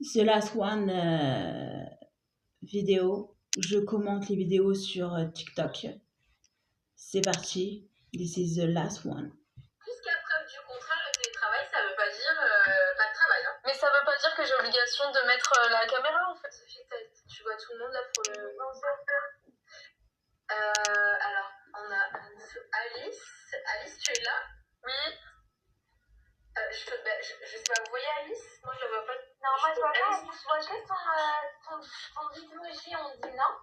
The Last One vidéo. Je commente les vidéos sur TikTok. C'est parti. This is the last one. Jusqu'à preuve du contraire, le télétravail, ça veut pas dire pas de travail. Hein. Mais ça veut pas dire que j'ai obligation de mettre la caméra en fait. Sophie, tu vois tout le monde là pour le. Alors, on a Alice. Alice, tu es là? Oui. Je sais pas, vous voyez Alice? Moi je la vois pas. Non, moi je vois pas Alice. Je vois juste ton bitmoji, on dit non.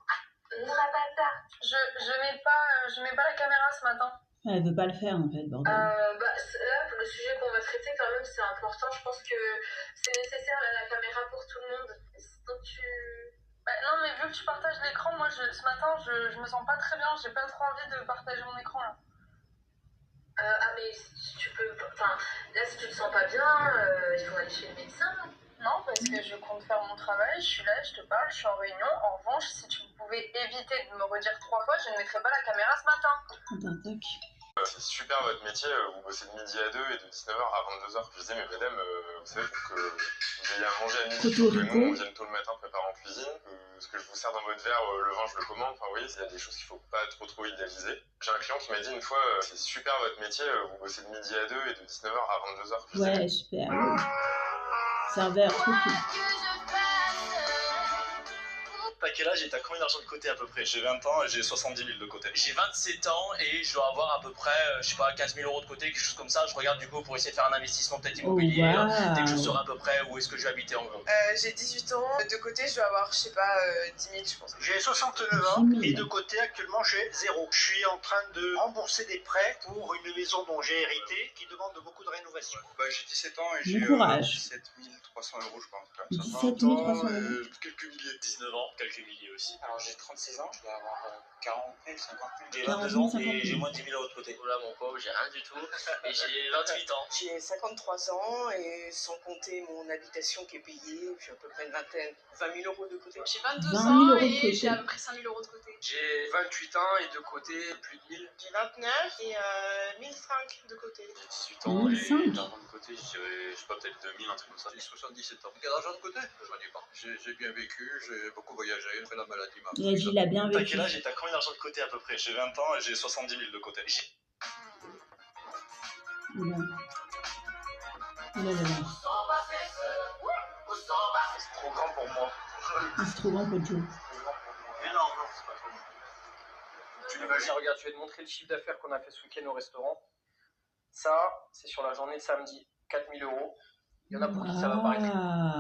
On n'a pas ça. Je mets pas la caméra ce matin. Elle veut pas le faire en fait, bordel. Là, le sujet qu'on va traiter quand même, c'est important. Je pense que c'est nécessaire la caméra pour tout le monde. Donc non, mais vu que tu partages l'écran, moi ce matin, je me sens pas très bien. J'ai pas trop envie de partager mon écran là. Mais si tu peux. Enfin, là, si tu te sens pas bien, il faut aller chez le médecin. Non, parce que je compte faire mon travail, je suis là, je te parle, je suis en réunion. En revanche, si tu pouvais éviter de me redire 3 fois, je ne mettrais pas la caméra ce matin. Attends, tac. C'est super votre métier, vous bossez de midi à 2 et de 19h à 22h. Je disais, mais madame, vous savez, pour que vous ayez à manger à midi, faut que nous, on vienne tôt le matin préparer en cuisine, que ce que je vous sers dans votre verre, le vin, je le commande. Enfin, vous voyez, il y a des choses qu'il faut pas trop idéaliser. J'ai un client qui m'a dit une fois, c'est super votre métier, vous bossez de midi à 2 et de 19h à 22h. Ouais, super. Serveur, trop cool. T'as quel âge et t'as combien d'argent de côté à peu près? J'ai 20 ans et j'ai 70 000 de côté. J'ai 27 ans et je dois avoir à peu près, je sais pas, 15 000 euros de côté, quelque chose comme ça. Je regarde du coup pour essayer de faire un investissement peut-être immobilier, dès que je saurai à peu près où est-ce que je vais habiter en gros. J'ai 18 ans, de côté je dois avoir, je sais pas, 10 000 je pense. J'ai 69 ans et de côté actuellement j'ai 0. Je suis en train de rembourser des prêts pour une maison dont j'ai hérité qui demande beaucoup de rénovation. J'ai 17 ans et j'ai 17 300 euros je pense. 17 300 euros. Quelques milliers. 19 ans, quelques milliers aussi. Alors j'ai 36 ans, je dois avoir 40 000, 50 000. J'ai 40 22 000, ans 50 000. et j'ai moins de 10 000 euros de côté. Voilà mon pauvre, j'ai rien du tout. Et j'ai 28 ans. J'ai 53 ans et sans compter mon habitation qui est payée, j'ai à peu près 20 000 euros de côté. J'ai 22 20 000 ans euros de et côté. j'ai à peu près 5 000 euros de côté. J'ai 28 ans et de côté plus de 1000. J'ai 29 et 1005 de côté. J'ai 18 ans 1005. et d'argent de côté, je dirais, je sais pas, peut-être 2000, un truc comme ça. J'ai 77 ans. Quel argent de côté? J'en ai pas. J'ai bien vécu, j'ai beaucoup voyagé, après la maladie m'a. Il a dit il a bien T'as vécu. quel âge et t'as combien d'argent de côté à peu près? J'ai 20 ans et j'ai 70 000 de côté. Oula. Oula. C'est trop grand pour moi. C'est trop grand pour Joe. Mais non, c'est pas trop grand. Tu l'imagines, regarde, je vais te montrer le chiffre d'affaires qu'on a fait ce week-end au restaurant. Ça, c'est sur la journée de samedi, 4 000 euros. Il y en a pour qui ça va paraître. Ah.